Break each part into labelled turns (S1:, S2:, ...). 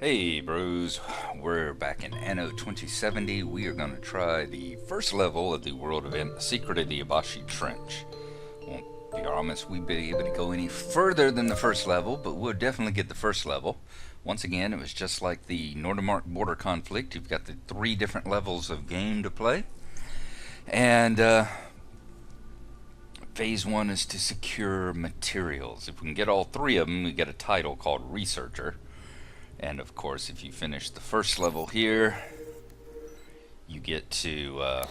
S1: Hey bros, we're back in Anno 2070. We are going to try the first level of the world event, The Secret of the Ebashi Trench. Won't be promised we'd be able to go any further than the first level, but we'll definitely get the first level. Once again, it was just like the Nordimark border conflict. You've got the 3 different levels of game to play. And phase 1 is to secure materials. If we can get all 3 of them, we get a title called Researcher. And of course, if you finish the first level here, you get to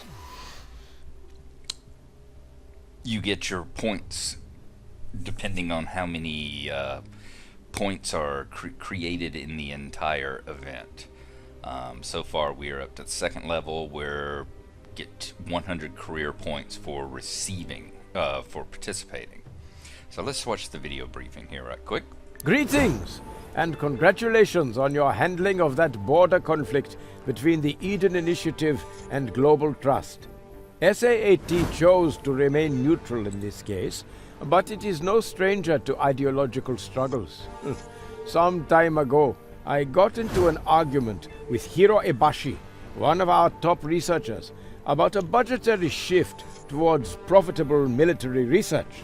S1: you get your points depending on how many points are created in the entire event. So far, we are up to the second level, where get 100 career points for receiving, for participating. So let's watch the video briefing here right quick.
S2: Greetings! And congratulations on your handling of that border conflict between the Eden Initiative and Global Trust. SAAT chose to remain neutral in this case, but it is no stranger to ideological struggles. Some time ago, I got into an argument with Hiro Ebashi, one of our top researchers, about a budgetary shift towards profitable military research.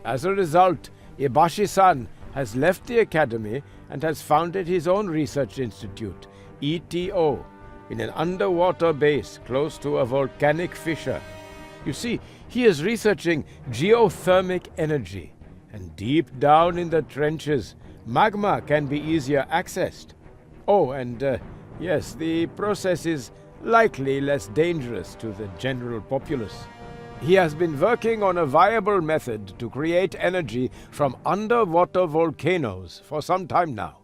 S2: As a result, Ebashi-san has left the academy and has founded his own research institute, ETO, in an underwater base close to a volcanic fissure. You see, he is researching geothermic energy, and deep down in the trenches, magma can be easier accessed. Oh, and yes, the process is likely less dangerous to the general populace. He has been working on a viable method to create energy from underwater volcanoes for some time now.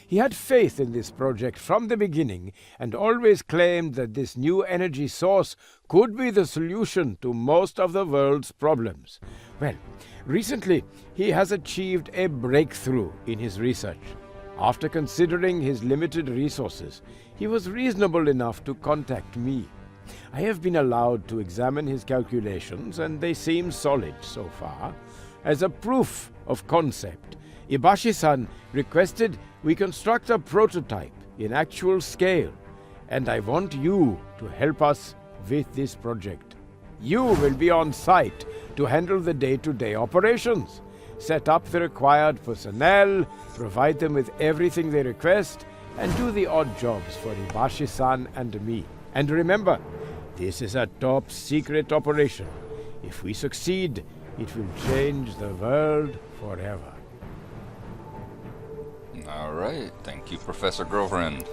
S2: He had faith in this project from the beginning and always claimed that this new energy source could be the solution to most of the world's problems. Well, recently he has achieved a breakthrough in his research. After considering his limited resources, he was reasonable enough to contact me. I have been allowed to examine his calculations, and they seem solid so far. As a proof of concept, Ebashi-san requested we construct a prototype in actual scale, and I want you to help us with this project. You will be on site to handle the day-to-day operations, set up the required personnel, provide them with everything they request, and do the odd jobs for Ebashi-san and me. And remember, this is a top-secret operation. If we succeed, it will change the world forever.
S1: Alright, thank you, Professor Girlfriend.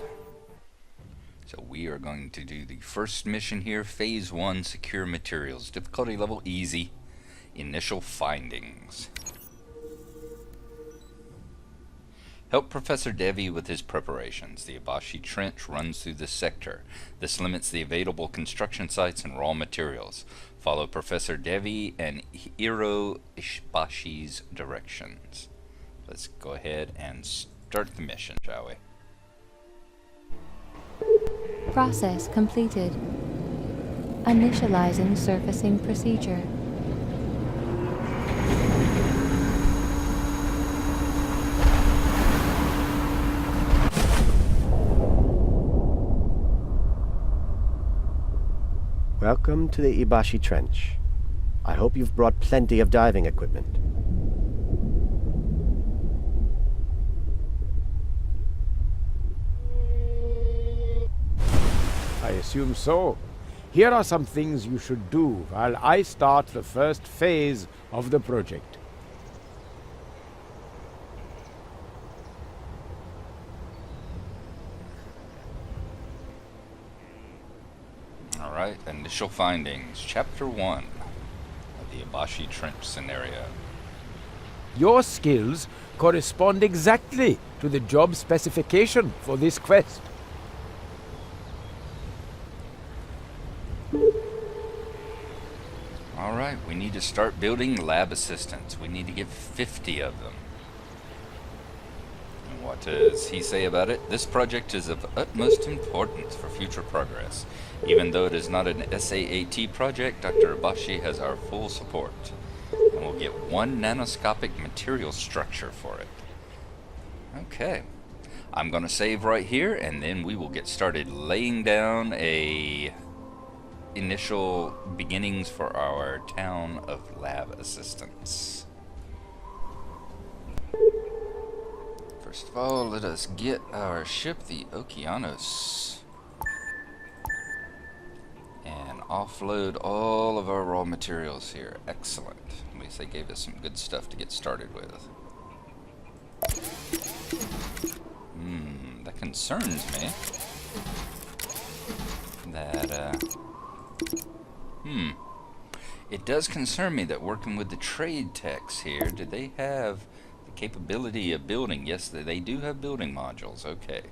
S1: So we are going to do the first mission here, Phase 1, Secure Materials. Difficulty level easy. Initial findings. Help Professor Devi with his preparations. The Ebashi Trench runs through this sector. This limits the available construction sites and raw materials. Follow Professor Devi and Hiro Ebashi's directions. Let's go ahead and start the mission, shall we?
S3: Process completed. Initializing surfacing procedure.
S4: Welcome to the Ebashi Trench. I hope you've brought plenty of diving equipment.
S2: I assume so. Here are some things you should do while I start the first phase of the project.
S1: Alright, initial findings. Chapter 1 of the Ebashi Trench scenario.
S2: Your skills correspond exactly to the job specification for this quest.
S1: Alright, we need to start building lab assistants. We need to get 50 of them. And what does he say about it? This project is of utmost importance for future progress. Even though it is not an SAAT project, Dr. Ebashi has our full support. And we'll get 1 nanoscopic material structure for it. Okay. I'm going to save right here, and then we will get started laying down a initial beginnings for our town of lab assistants. First of all, let us get our ship, the Okeanos, and offload all of our raw materials here. Excellent. At least they gave us some good stuff to get started with. That concerns me. That, it does concern me that working with the trade techs here, do they have the capability of building? Yes, they do have building modules. Okay.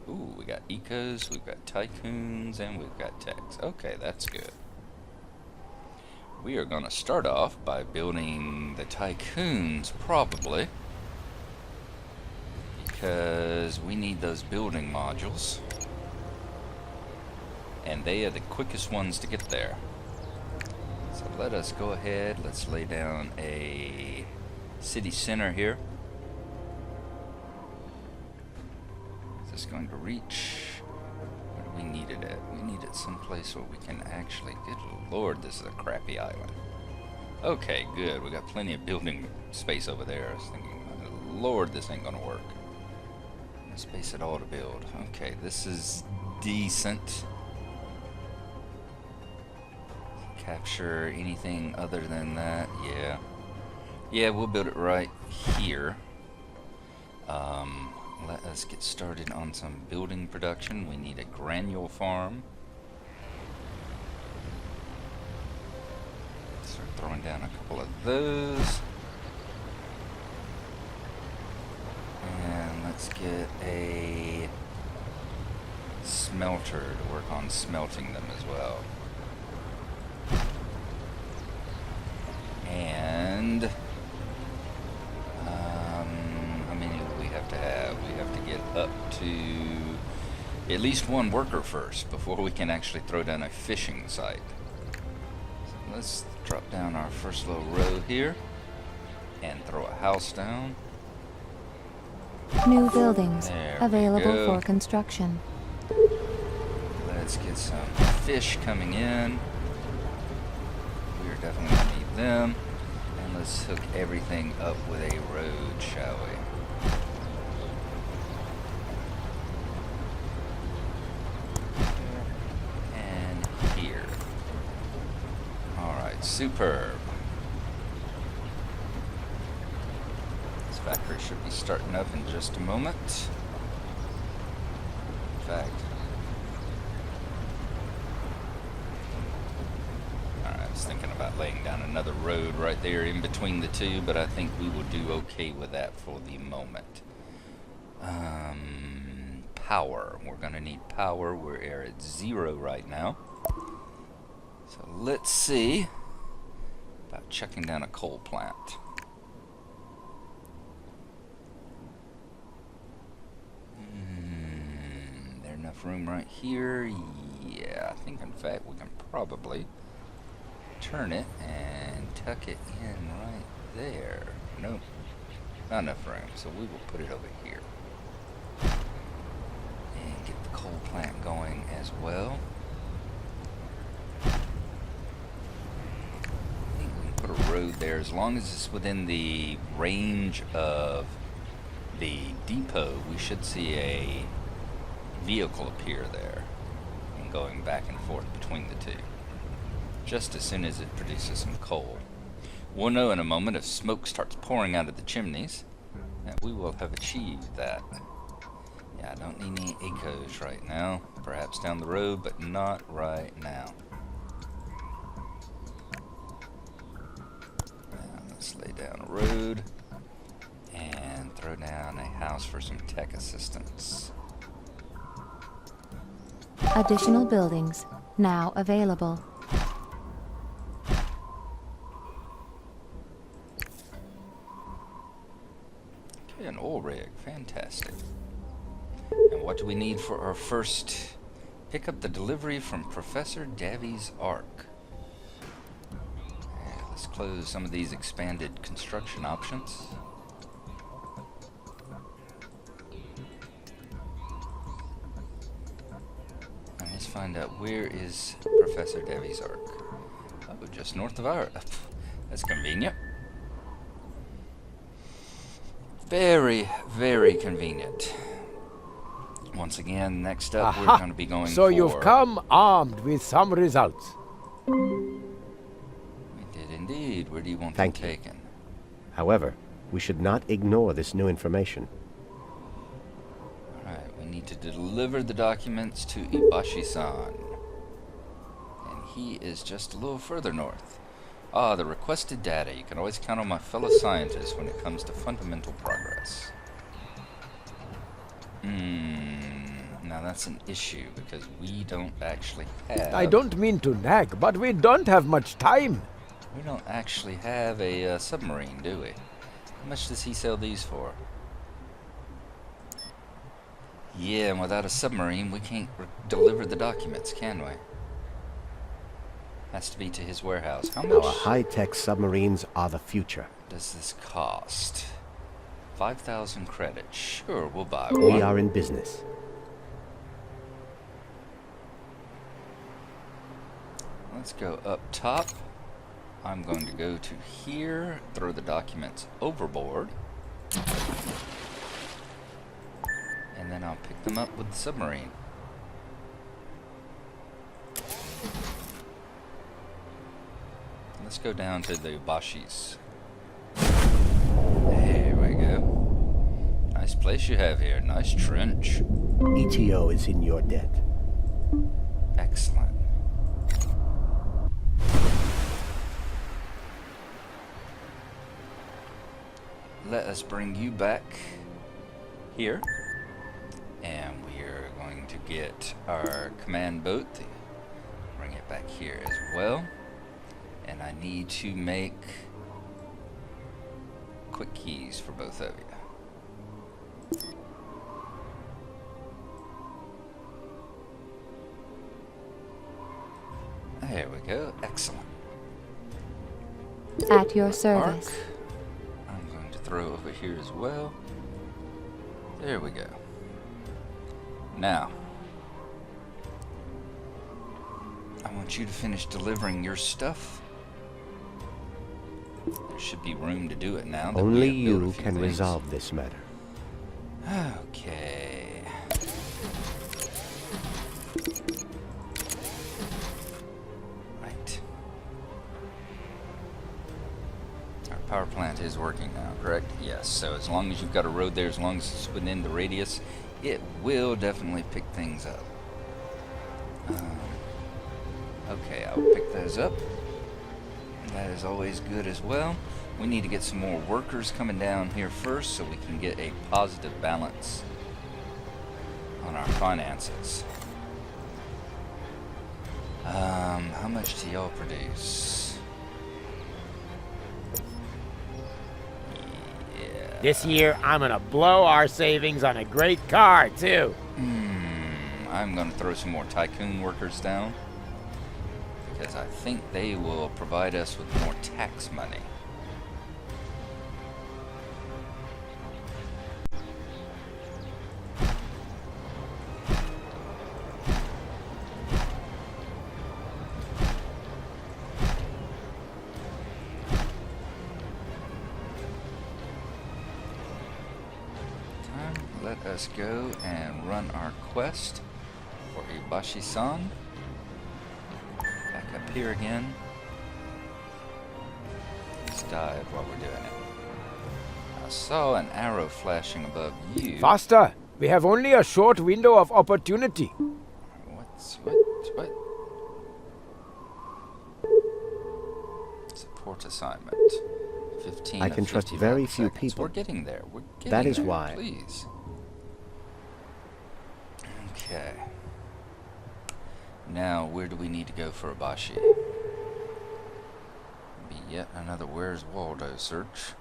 S1: Ooh, we got ecos, we've got tycoons, and we've got techs. Okay, that's good. We are going to start off by building the tycoons, probably, because we need those building modules, and they are the quickest ones to get there. So let us go ahead, let's lay down a city center here. Is this going to reach? Where do we need it at? We need it someplace where we can actually, good lord, this is a crappy island. Okay, good, we got plenty of building space over there. I was thinking, lord, this ain't gonna work. No space at all to build. Okay, this is decent. Capture anything other than that? Yeah. Yeah, we'll build it right here. Let us get started on some building production. We need a granule farm. Start throwing down a couple of those. And let's get a smelter to work on smelting them as well. And how many do we have to have? We have to get up to at least one worker first before we can actually throw down a fishing site. So let's drop down our first little row here and throw a house down.
S3: New buildings
S1: There we
S3: available
S1: go.
S3: for construction.
S1: Let's get some fish coming in. We're definitely going to need them. And let's hook everything up with a road, shall we? And here. Alright, superb. This factory should be starting up in just a moment. In fact, I was thinking about laying down another road right there in between the two, but I think we will do okay with that for the moment. Power. We're going to need power. We're at 0 right now. So let's see about chucking down a coal plant. There enough room right here? Yeah, I think in fact we can probably turn it and tuck it in right there. Nope, not enough room, so we will put it over here. And get the coal plant going as well. I think we can put a road there as long as it's within the range of the depot. We should see a vehicle appear there and going back and forth between the two. Just as soon as it produces some coal. We'll know in a moment if smoke starts pouring out of the chimneys that we will have achieved that. Yeah, I don't need any ecos right now. Perhaps down the road, but not right now. Now let's lay down a road and throw down a house for some tech assistance.
S3: Additional buildings now available.
S1: Okay, an oil rig. Fantastic. And what do we need for our first? Pick up the delivery from Professor Davies' Ark. Okay, let's close some of these expanded construction options. find out where is Professor Devi's Ark. Oh, just north of our... That's convenient. Very, very convenient. Once again, next up we're going to be going
S2: So
S1: for...
S2: you've come armed with some results.
S1: We did indeed. Where do you want them
S4: Thank you.
S1: taken?
S4: However, we should not ignore this new information.
S1: Alright, we need to deliver the documents to Ebashi-san. And he is just a little further north. Ah, the requested data. You can always count on my fellow scientists when it comes to fundamental progress. Now that's an issue, because we don't actually have...
S2: I don't mean to nag, but we don't have much time.
S1: We don't actually have a submarine, do we? How much does he sell these for? Yeah, and without a submarine, we can't deliver the documents, can we? Has to be to his warehouse. How much
S4: Our high-tech submarines are the future.
S1: does this cost? 5,000 credits. Sure, we'll buy
S4: We
S1: one.
S4: are in business.
S1: Let's go up top. I'm going to go to here, throw the documents overboard. And then I'll pick them up with the submarine. Let's go down to the Ebashis. There we go. Nice place you have here. Nice trench.
S4: ETO is in your debt.
S1: Excellent. Let us bring you back here. And we are going to get our command boat. Bring it back here as well. And I need to make quick keys for both of you. There we go. Excellent.
S3: At your
S1: Arc,
S3: service.
S1: I'm going to throw over here as well. There we go. Now, I want you to finish delivering your stuff. There should be room to do it now. That
S4: Only
S1: we have built a
S4: you
S1: few
S4: can
S1: things.
S4: resolve this matter.
S1: Okay. Right. Our power plant is working now, correct? Yes. So as long as you've got a road there, as long as it's within the radius, it will definitely pick things up. Okay, I'll pick those up. That is always good as well. We need to get some more workers coming down here first so we can get a positive balance on our finances. How much do y'all produce? Yeah.
S2: This year, I'm gonna blow our savings on a great car, too.
S1: I'm going to throw some more tycoon workers down because I think they will provide us with more tax money. Let us go and run our quest for Ebashi-san. Back up here again. Let's dive while we're doing it. I saw an arrow flashing above you.
S2: Faster! We have only a short window of opportunity.
S1: What? Support assignment. 15
S4: I
S1: of
S4: can trust
S1: 55
S4: very few
S1: seconds.
S4: people.
S1: We're getting there. We're getting
S4: That is
S1: there.
S4: why.
S1: Please. Okay. Now, where do we need to go for Ebashi? Be yet another Where's Waldo search.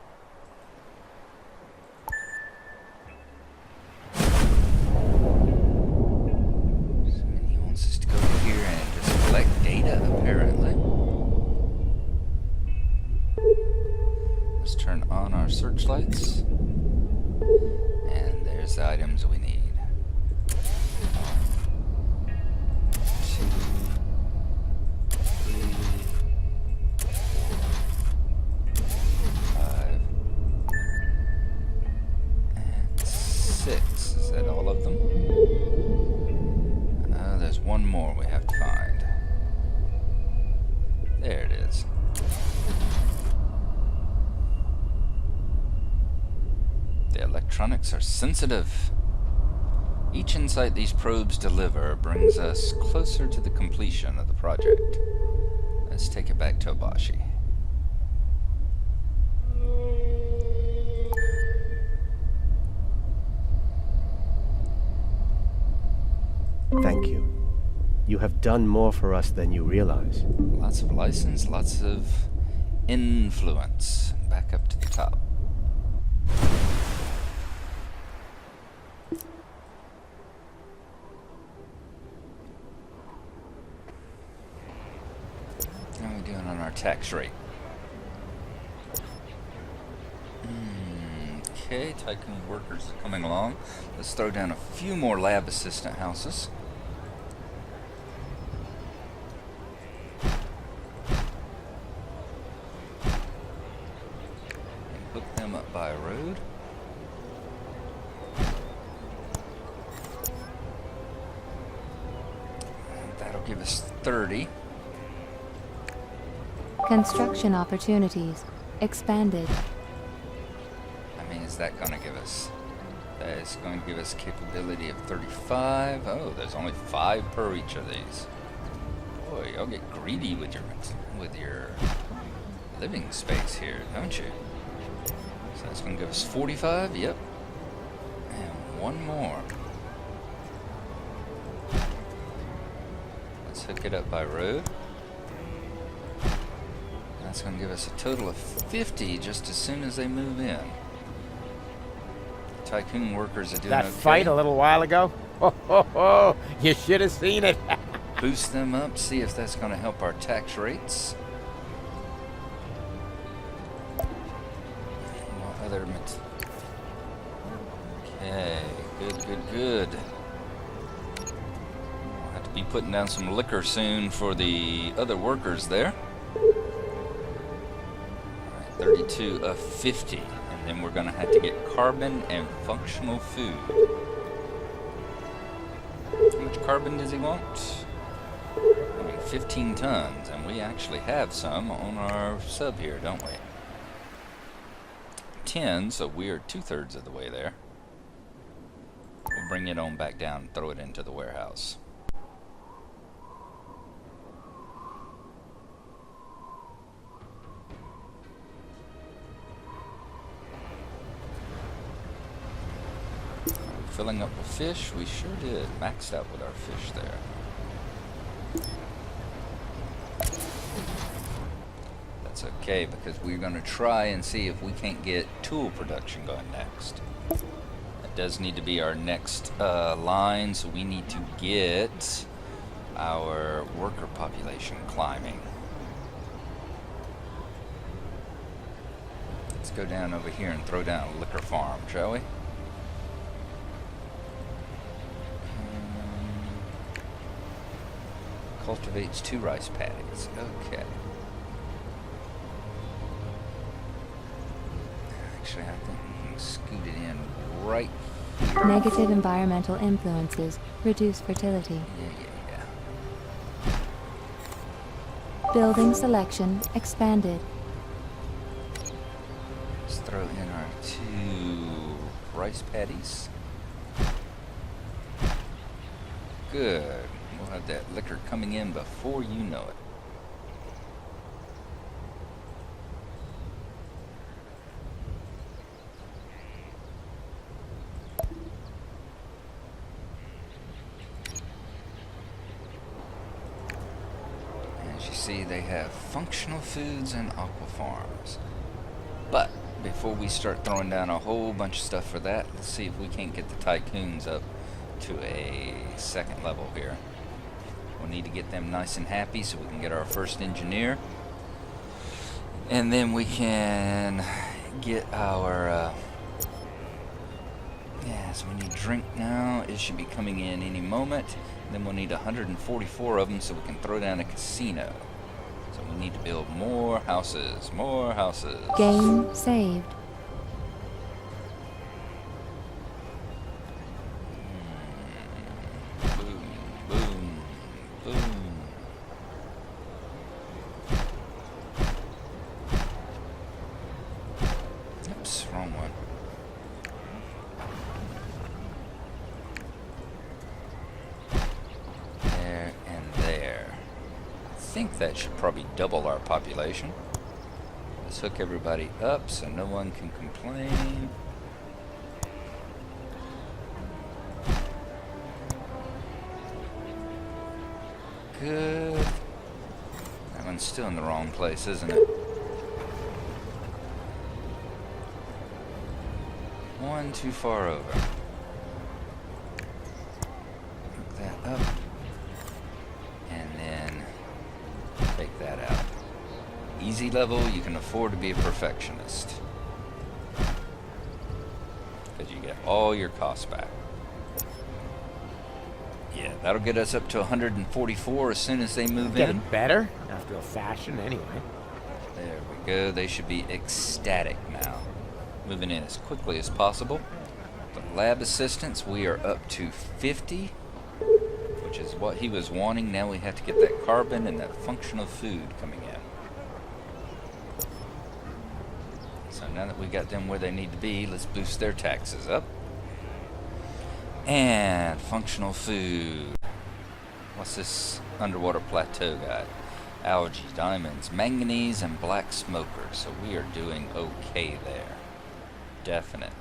S1: So he wants us to go here and just collect data, apparently. Let's turn on our searchlights. And there's the items we need. 6. Is that all of them? There's one more we have to find. There it is. The electronics are sensitive. Each insight these probes deliver brings us closer to the completion of the project. Let's take it back to Ebashi.
S4: Thank you. You have done more for us than you realize.
S1: Lots of license, lots of influence. Back up to the top. How are we doing on our tax rate? Okay, tycoon workers are coming along. Let's throw down a few more lab assistant houses. And hook them up by a road. And that'll give us 30.
S3: Construction opportunities expanded.
S1: I mean, is that going to give us? That is going to give us capability of 35. Oh, there's only 5 per each of these. Boy, y'all get greedy with your living space here, don't you? So that's going to give us 45. Yep. And one more. Let's hook it up by road. That's going to give us a total of 50 just as soon as they move in. Tycoon workers are doing
S2: That
S1: okay.
S2: fight a little while ago? Ho, ho, ho. You should have seen it.
S1: Boost them up, see if that's going to help our tax rates. What other Okay, good. I'll have to be putting down some liquor soon for the other workers there. 32 of 50, and then we're going to have to get carbon and functional food. How much carbon does he want? I mean, 15 tons, and we actually have some on our sub here, don't we? 10, so we are 2/3 of the way there. We'll bring it on back down and throw it into the warehouse. Filling up with fish, we sure did. Maxed out with our fish there. That's okay, because we're going to try and see if we can't get tool production going next. That does need to be our next line, so we need to get our worker population climbing. Let's go down over here and throw down a liquor farm, shall we? Cultivates 2 rice paddies. Okay. Actually, I think we can scoot it in right here.
S3: Negative environmental influences reduce fertility.
S1: Yeah.
S3: Building selection expanded.
S1: Let's throw in our 2 rice paddies. Good. We'll have that liquor coming in before you know it. As you see, they have functional foods and aqua farms. But before we start throwing down a whole bunch of stuff for that, let's see if we can't get the tycoons up to a 2nd level here. We'll need to get them nice and happy so we can get our first engineer. And then we can get our... so we need drink now. It should be coming in any moment. Then we'll need 144 of them so we can throw down a casino. So we need to build more houses. More houses.
S3: Game saved.
S1: think that should probably double our population. Let's hook everybody up so no one can complain. Good. That one's still in the wrong place, isn't it? One too far over. Hook that up. And then take that out. Easy level, you can afford to be a perfectionist. Because you get all your costs back. Yeah, that'll get us up to 144 as soon as they move
S2: Getting
S1: in.
S2: better, after a fashion anyway.
S1: There we go. They should be ecstatic now. Moving in as quickly as possible. The lab assistants, we are up to 50, which is what he was wanting. Now we have to get that carbon and that functional food coming in. So now that we got them where they need to be, let's boost their taxes up. And functional food. What's this underwater plateau got? Algae, diamonds, manganese, and black smoker. So we are doing okay there. Definitely.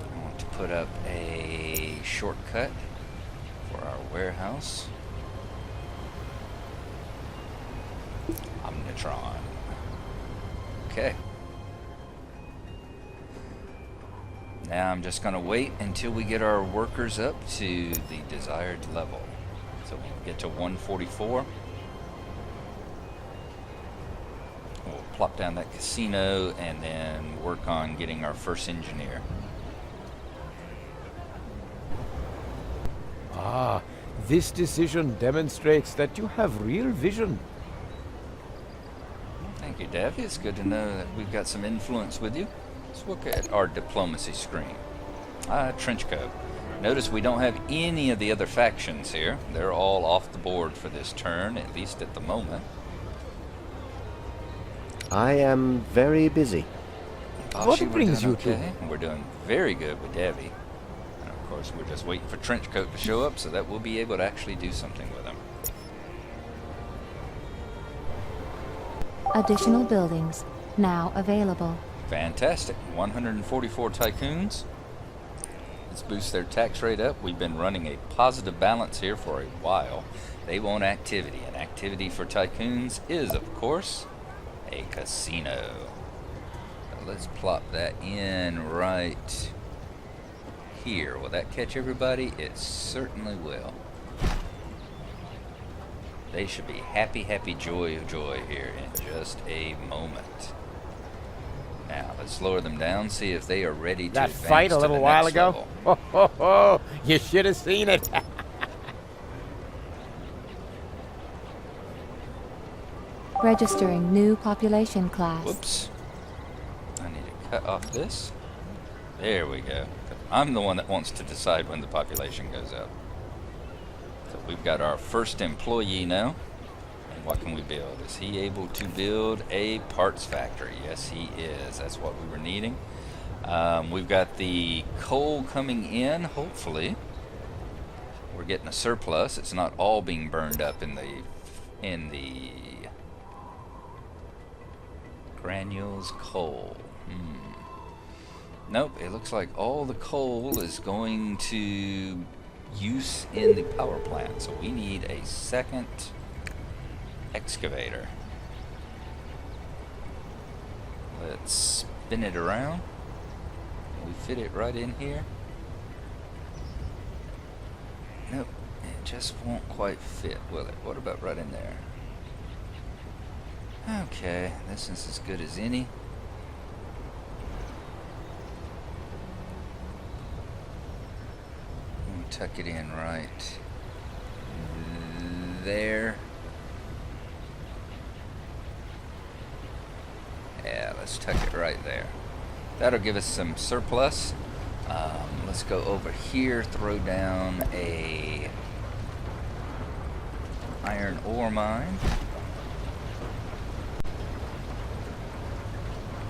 S1: I want to put up a shortcut for our warehouse. Omnitron. Okay. Now I'm just going to wait until we get our workers up to the desired level. So we can get to 144. We'll plop down that casino and then work on getting our first engineer.
S2: Ah, this decision demonstrates that you have real vision.
S1: Thank you, Davy. It's good to know that we've got some influence with you. Let's look at our diplomacy screen. Trench coat. Notice we don't have any of the other factions here. They're all off the board for this turn, at least at the moment.
S4: I am very busy.
S2: What brings you to?
S1: We're doing very good with Davy. And of course, we're just waiting for Trenchcoat to show up so that we'll be able to actually do something with him.
S3: Additional buildings now available.
S1: Fantastic. 144 tycoons. Let's boost their tax rate up. We've been running a positive balance here for a while. They want activity, and activity for tycoons is, of course, a casino. So let's plop that in right here. Will that catch everybody? It certainly will. They should be happy, happy, joy, joy here in just a moment. Now, let's lower them down, see if they are ready to
S2: That
S1: advance
S2: fight a
S1: to
S2: little
S1: the
S2: while
S1: next
S2: ago?
S1: level.
S2: Ho, ho, ho. You should have seen it.
S3: Registering new population class.
S1: Whoops. I need to cut off this. There we go. I'm the one that wants to decide when the population goes up. So we've got our first employee now. And what can we build? Is he able to build a parts factory? Yes, he is. That's what we were needing. We've got the coal coming in, hopefully. We're getting a surplus. It's not all being burned up in the granules coal. Nope, it looks like all the coal is going to use in the power plant. So we need a second excavator. Let's spin it around. Can we fit it right in here? Nope, it just won't quite fit, will it? What about right in there? Okay, this is as good as any. We'll tuck it in right there. Yeah, let's tuck it right there. That'll give us some surplus. Let's go over here, throw down a iron ore mine.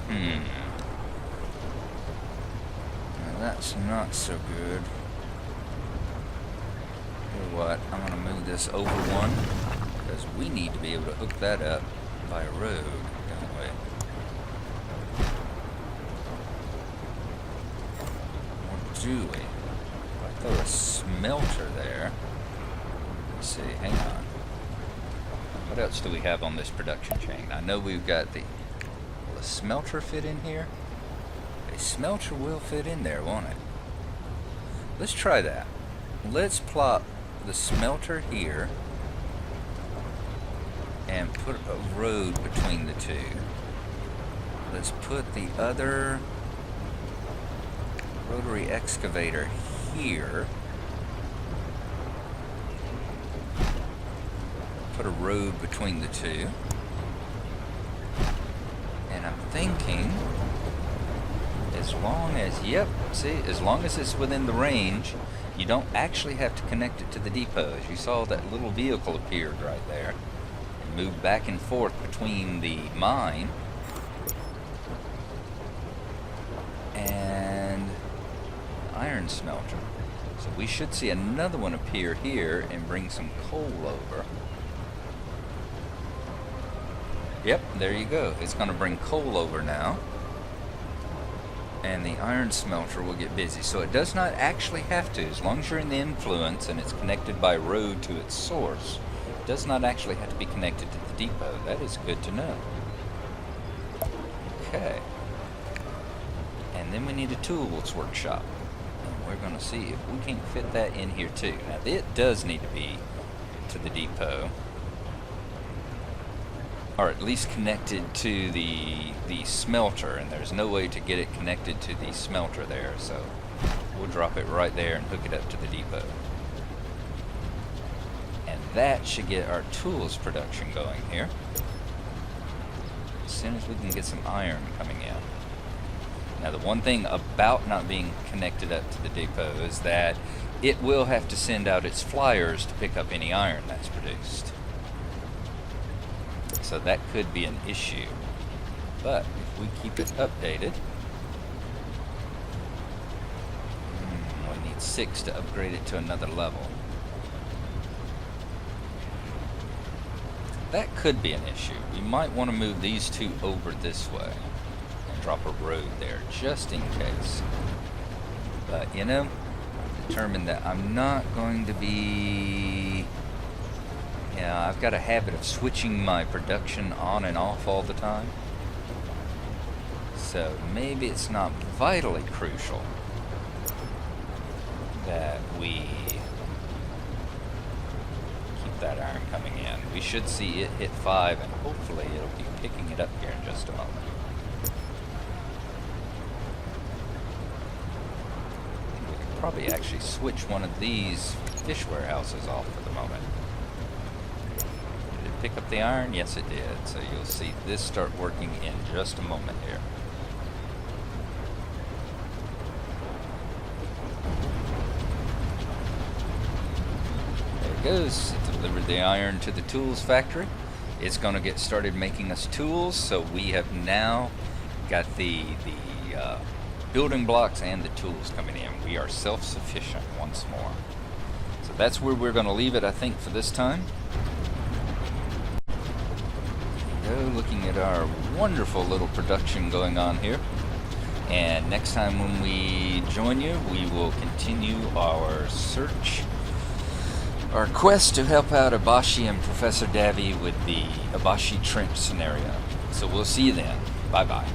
S1: Now that's not so good. what, I'm going to move this over one, because we need to be able to hook that up by a road, don't we? Or do we? If I throw a smelter there, let's see, hang on. What else do we have on this production chain? I know we've got will a smelter fit in here? A smelter will fit in there, won't it? Let's try that. Let's plop the smelter here and put a road between the two. Let's put the other rotary excavator here. Put a road between the two. And I'm thinking, as long as, yep, see, as long as it's within the range, you don't actually have to connect it to the depot. As you saw, that little vehicle appeared right there and moved back and forth between the mine and iron smelter. So we should see another one appear here and bring some coal over. Yep, there you go. It's going to bring coal over now. And the iron smelter will get busy. So it does not actually have to, as long as you're in the influence and it's connected by road to its source, it does not actually have to be connected to the depot. That is good to know. Okay. And then we need a tools workshop. And we're going to see if we can't fit that in here too. Now it does need to be to the depot, or at least connected to the smelter, and there's no way to get it connected to the smelter there, so we'll drop it right there and hook it up to the depot. And that should get our tools production going here. As soon as we can get some iron coming in. Now the one thing about not being connected up to the depot is that it will have to send out its flyers to pick up any iron that's produced. So that could be an issue. But if we keep it updated, we need 6 to upgrade it to another level. That could be an issue. We might want to move these two over this way and drop a road there just in case. But you know, determined that I'm not going to be... Yeah, I've got a habit of switching my production on and off all the time. So maybe it's not vitally crucial that we keep that iron coming in. We should see it hit 5, and hopefully it'll be picking it up here in just a moment. We could probably actually switch one of these fish warehouses off for the moment. Pick up the iron? Yes, it did. So you'll see this start working in just a moment here. There it goes. It delivered the iron to the tools factory. It's going to get started making us tools. So we have now got the building blocks and the tools coming in. We are self-sufficient once more. So that's where we're going to leave it, I think, for this time. Looking at our wonderful little production going on here, and next time when we join you, we will continue our search, our quest to help out Ebashi and Professor Davy with the Ebashi Trench scenario. So we'll see you then. Bye bye.